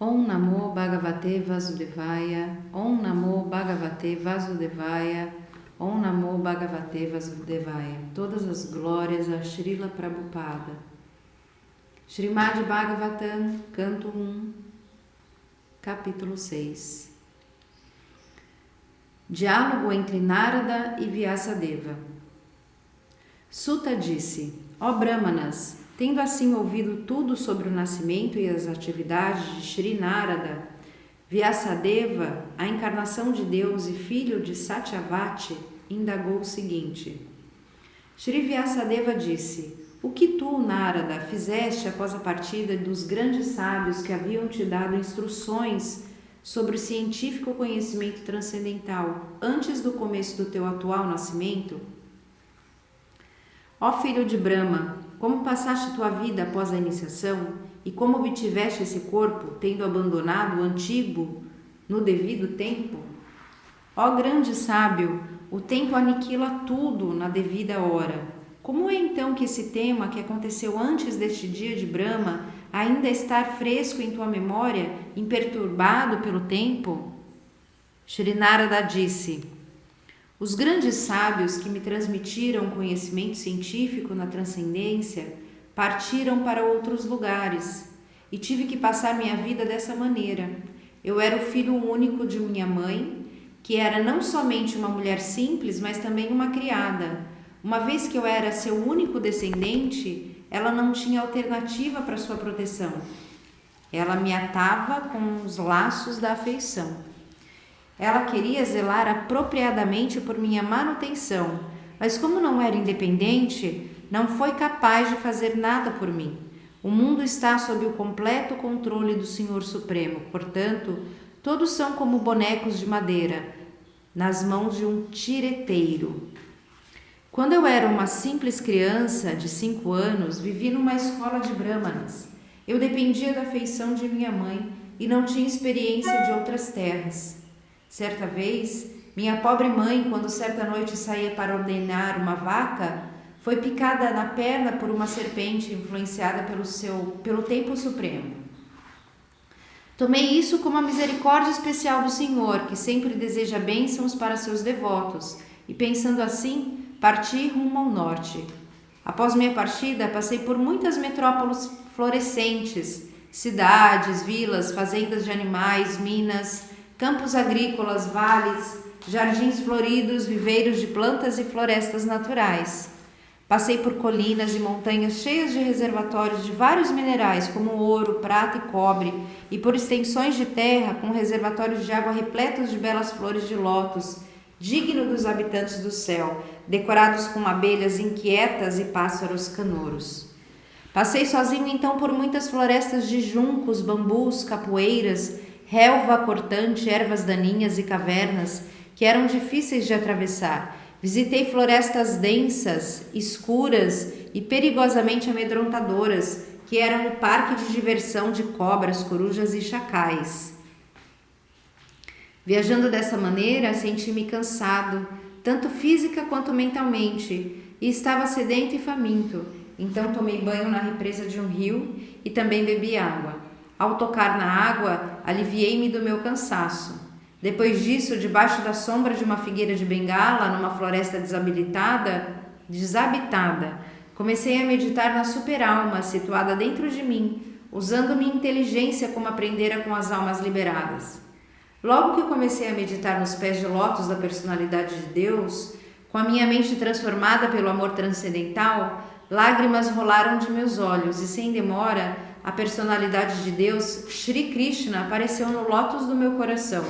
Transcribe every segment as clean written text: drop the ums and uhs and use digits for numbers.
Om Namo Bhagavate Vasudevaya, Om Namo Bhagavate Vasudevaya, Om Namo Bhagavate Vasudevaya. Todas as glórias a Srila Prabhupada. Srimad Bhagavatam, Canto 1, Capítulo 6. Diálogo entre Narada e Vyasadeva. Suta disse: Ó Brahmanas, tendo assim ouvido tudo sobre o nascimento e as atividades de Shri Narada, Vyasadeva, a encarnação de Deus e filho de Satyavati, indagou o seguinte. Shri Vyasadeva disse: O que tu, Narada, fizeste após a partida dos grandes sábios que haviam te dado instruções sobre o científico conhecimento transcendental antes do começo do teu atual nascimento? Ó filho de Brahma, como passaste tua vida após a iniciação e como obtiveste esse corpo, tendo abandonado o antigo no devido tempo? Ó grande sábio, o tempo aniquila tudo na devida hora. Como é então que esse tema que aconteceu antes deste dia de Brahma ainda está fresco em tua memória, imperturbado pelo tempo? Shri Narada disse: Os grandes sábios que me transmitiram conhecimento científico na transcendência partiram para outros lugares e tive que passar minha vida dessa maneira. Eu era o filho único de minha mãe, que era não somente uma mulher simples, mas também uma criada. Uma vez que eu era seu único descendente, ela não tinha alternativa para sua proteção. Ela me atava com os laços da afeição. Ela queria zelar apropriadamente por minha manutenção, mas como não era independente, não foi capaz de fazer nada por mim. O mundo está sob o completo controle do Senhor Supremo, portanto, todos são como bonecos de madeira, nas mãos de um tireteiro. Quando eu era uma simples criança de 5 anos, vivi numa escola de brahmanas. Eu dependia da afeição de minha mãe e não tinha experiência de outras terras. Certa vez, minha pobre mãe, quando certa noite saía para ordenar uma vaca, foi picada na perna por uma serpente influenciada pelo tempo supremo. Tomei isso como a misericórdia especial do Senhor, que sempre deseja bênçãos para seus devotos, e pensando assim, parti rumo ao norte. Após minha partida, passei por muitas metrópoles florescentes, cidades, vilas, fazendas de animais, minas, campos agrícolas, vales, jardins floridos, viveiros de plantas e florestas naturais. Passei por colinas e montanhas cheias de reservatórios de vários minerais, como ouro, prata e cobre, e por extensões de terra com reservatórios de água repletos de belas flores de lótus, digno dos habitantes do céu, decorados com abelhas inquietas e pássaros canouros. Passei sozinho então por muitas florestas de juncos, bambus, capoeiras, relva cortante, ervas daninhas e cavernas que eram difíceis de atravessar. Visitei florestas densas, escuras e perigosamente amedrontadoras, que eram o parque de diversão de cobras, corujas e chacais. Viajando dessa maneira, senti-me cansado, tanto física quanto mentalmente, e estava sedento e faminto. Então tomei banho na represa de um rio e também bebi água. Ao tocar na água, aliviei-me do meu cansaço. Depois disso, debaixo da sombra de uma figueira de bengala, numa floresta desabitada, comecei a meditar na superalma situada dentro de mim, usando minha inteligência como aprendera com as almas liberadas. Logo que eu comecei a meditar nos pés de lótus da personalidade de Deus, com a minha mente transformada pelo amor transcendental, lágrimas rolaram de meus olhos e, sem demora, a personalidade de Deus, Shri Krishna, apareceu no lótus do meu coração.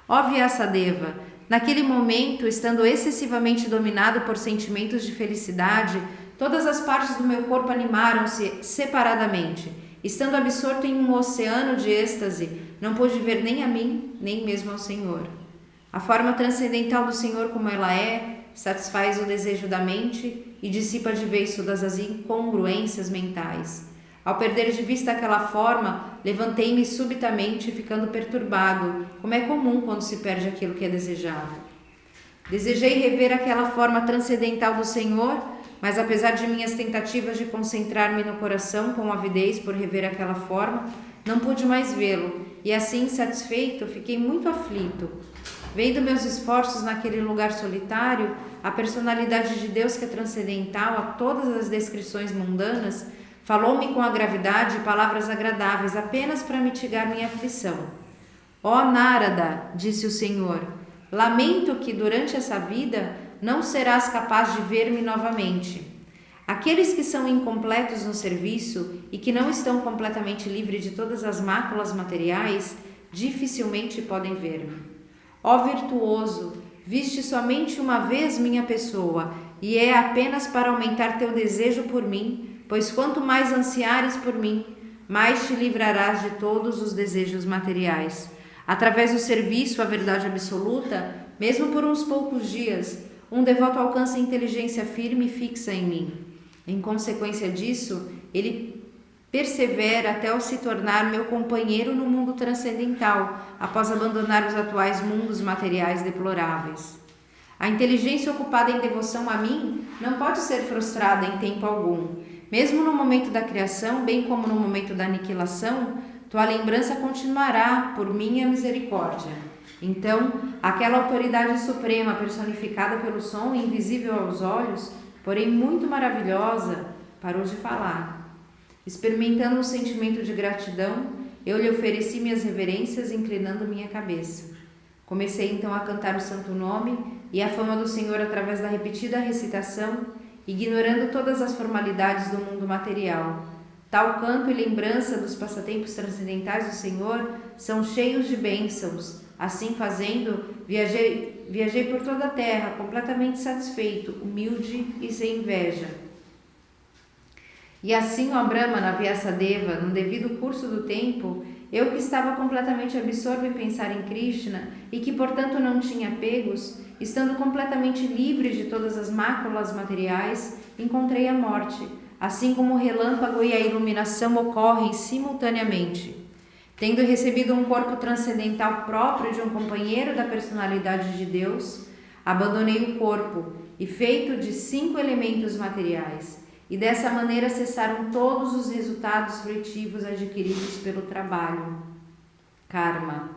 Ó Vyasadeva, naquele momento, estando excessivamente dominado por sentimentos de felicidade, todas as partes do meu corpo animaram-se separadamente. Estando absorto em um oceano de êxtase, não pude ver nem a mim, nem mesmo ao Senhor. A forma transcendental do Senhor como ela é, satisfaz o desejo da mente e dissipa de vez todas as incongruências mentais. Ao perder de vista aquela forma, levantei-me subitamente, ficando perturbado, como é comum quando se perde aquilo que é desejado. Desejei rever aquela forma transcendental do Senhor, mas apesar de minhas tentativas de concentrar-me no coração com avidez por rever aquela forma, não pude mais vê-lo, e assim, satisfeito, fiquei muito aflito. Vendo meus esforços naquele lugar solitário, a personalidade de Deus, que é transcendental a todas as descrições mundanas, falou-me com a gravidade palavras agradáveis apenas para mitigar minha aflição. Ó Nárada, disse o Senhor, lamento que durante essa vida não serás capaz de ver-me novamente. Aqueles que são incompletos no serviço e que não estão completamente livres de todas as máculas materiais, dificilmente podem ver-me. Ó virtuoso, viste somente uma vez minha pessoa, e é apenas para aumentar teu desejo por mim, pois quanto mais ansiares por mim, mais te livrarás de todos os desejos materiais. Através do serviço à verdade absoluta, mesmo por uns poucos dias, um devoto alcança inteligência firme e fixa em mim. Em consequência disso, ele persevera até se tornar meu companheiro no mundo transcendental, após abandonar os atuais mundos materiais deploráveis. A inteligência ocupada em devoção a mim não pode ser frustrada em tempo algum. Mesmo no momento da criação, bem como no momento da aniquilação, tua lembrança continuará por minha misericórdia. Então, aquela autoridade suprema personificada pelo som, invisível aos olhos, porém muito maravilhosa, parou de falar. Experimentando um sentimento de gratidão, eu lhe ofereci minhas reverências, inclinando minha cabeça. Comecei então a cantar o santo nome e a fama do Senhor através da repetida recitação, ignorando todas as formalidades do mundo material. Tal canto e lembrança dos passatempos transcendentais do Senhor são cheios de bênçãos. Assim fazendo, viajei por toda a terra, completamente satisfeito, humilde e sem inveja. E assim, ó Brahmana Vyasadeva, no devido curso do tempo, eu que estava completamente absorto em pensar em Krishna e que, portanto, não tinha apegos, estando completamente livre de todas as máculas materiais, encontrei a morte, assim como o relâmpago e a iluminação ocorrem simultaneamente. Tendo recebido um corpo transcendental próprio de um companheiro da personalidade de Deus, abandonei o corpo e feito de 5 elementos materiais, e dessa maneira cessaram todos os resultados frutivos adquiridos pelo trabalho. Karma.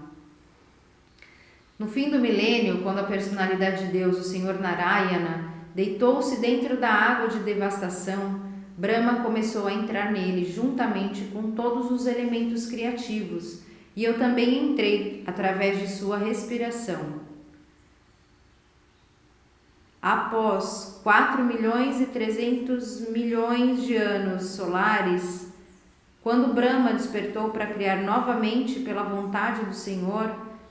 No fim do milênio, quando a personalidade de Deus, o Senhor Narayana, deitou-se dentro da água de devastação, Brahma começou a entrar nele juntamente com todos os elementos criativos, e eu também entrei através de sua respiração. Após 4.300.000.000 de anos solares, quando Brahma despertou para criar novamente pela vontade do Senhor,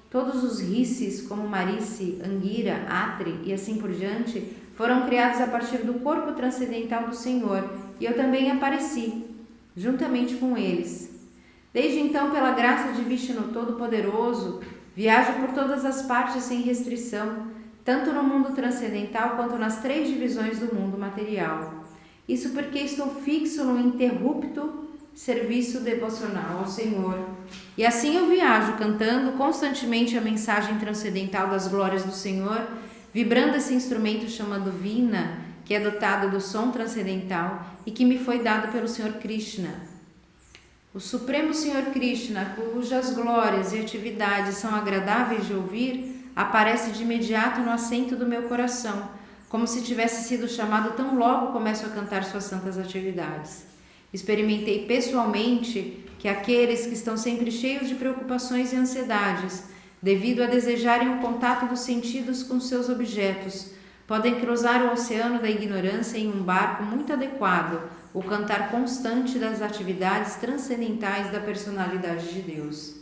todos os rishis, como Marici, Angira, Atri e assim por diante, foram criados a partir do corpo transcendental do Senhor, e eu também apareci, juntamente com eles. Desde então, pela graça de Vishnu Todo-Poderoso, viajo por todas as partes sem restrição, tanto no mundo transcendental quanto nas 3 divisões do mundo material. Isso porque estou fixo no ininterrupto serviço devocional ao Senhor. E assim eu viajo, cantando constantemente a mensagem transcendental das glórias do Senhor, vibrando esse instrumento chamado Vina, que é dotado do som transcendental e que me foi dado pelo Senhor Krishna. O Supremo Senhor Krishna, cujas glórias e atividades são agradáveis de ouvir, aparece de imediato no assento do meu coração, como se tivesse sido chamado tão logo começo a cantar suas santas atividades. Experimentei pessoalmente que aqueles que estão sempre cheios de preocupações e ansiedades, devido a desejarem o contato dos sentidos com seus objetos, podem cruzar o oceano da ignorância em um barco muito adequado, o cantar constante das atividades transcendentais da personalidade de Deus.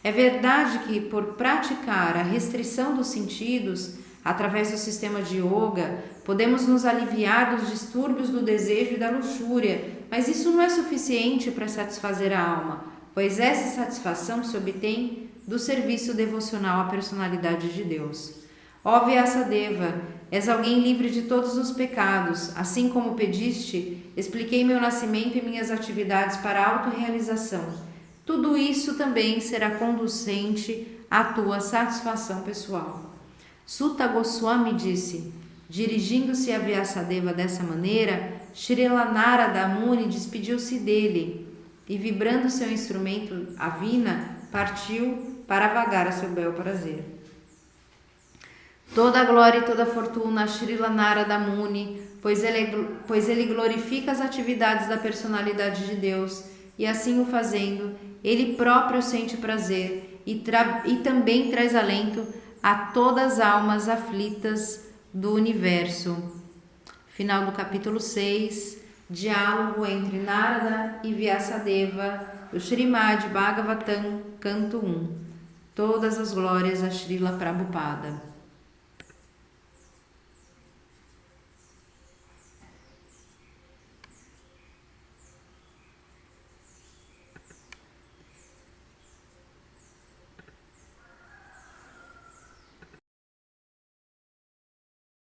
É verdade que, por praticar a restrição dos sentidos, através do sistema de yoga, podemos nos aliviar dos distúrbios do desejo e da luxúria, mas isso não é suficiente para satisfazer a alma, pois essa satisfação se obtém do serviço devocional à personalidade de Deus. Ó Vyasadeva, és alguém livre de todos os pecados, assim como pediste, expliquei meu nascimento e minhas atividades para a autorrealização. Tudo isso também será conducente à tua satisfação pessoal. Sutta Goswami disse, dirigindo-se a Vyasadeva dessa maneira, Srila Narada Muni despediu-se dele. e vibrando seu instrumento, a vina, partiu para vagar a seu bel prazer. Toda a glória e toda a fortuna a Srila Narada Muni, pois ele glorifica as atividades da personalidade de Deus, e assim o fazendo, ele próprio sente prazer e também traz alento a todas as almas aflitas do universo. Final do capítulo 6, diálogo entre Narada e Vyasadeva, do Srimad Bhagavatam, canto 1. Todas as glórias a Srila Prabhupada.